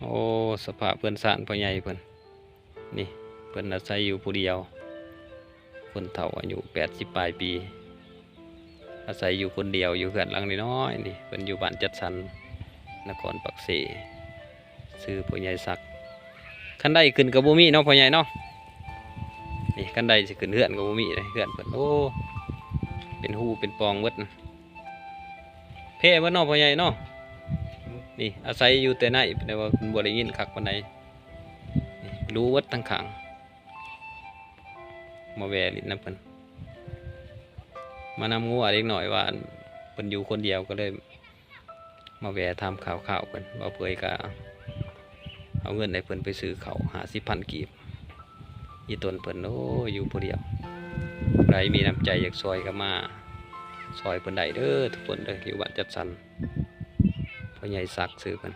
โอ้สภาพเพิ่นซ่านพ่อใหญ่เพิ่นนี่เพิ่นอาศัยอยู่ผู้เดียวคนเฒ่าอายุ80ปลายปีอาศัยอยู่คนเดียวอยู่เฮือนหลังน้อยๆนี่เพิ่นอยู่บ้านจัดสรรนครปักเสชื่อพ่อใหญ่ศักดิ์คันใดขึ้นกับบ่มีเนาะพ่อใหญ่เนาะนี่คันใดสิขึ้นเฮือนกับบ่มีเลยเฮือนเพิ่นโอ้เป็นหูเป็นปองเบิดเพ่เบิดเนาะพ่อใหญ่เนาะนี่อาศัยอยู่แต่ในแต่ว่าเพิ่นบ่ได้ยินคักปานใดนี่รู้เบิดทั้งข้างมาแวะลิ้นน้ำเพิ่นมานำงัวเล็กหน่อยว่าเพิ่นอยู่คนเดียวก็เลยมาแวะทำข่าวเพิ่นว่าเพิ่นก็เอาเงินให้เพิ่นไปซื้อข้าว50,000 กีบอีตนเพิ่นโอ้อยู่ผู้เดียวใครมีน้ำใจอยากซอยก็มาซอยเพิ่นได้เด้อทุกคนเด้ออยู่บ้านจัดสรรพ่อใหญ่ศักดิ์ซื้อเพิ่น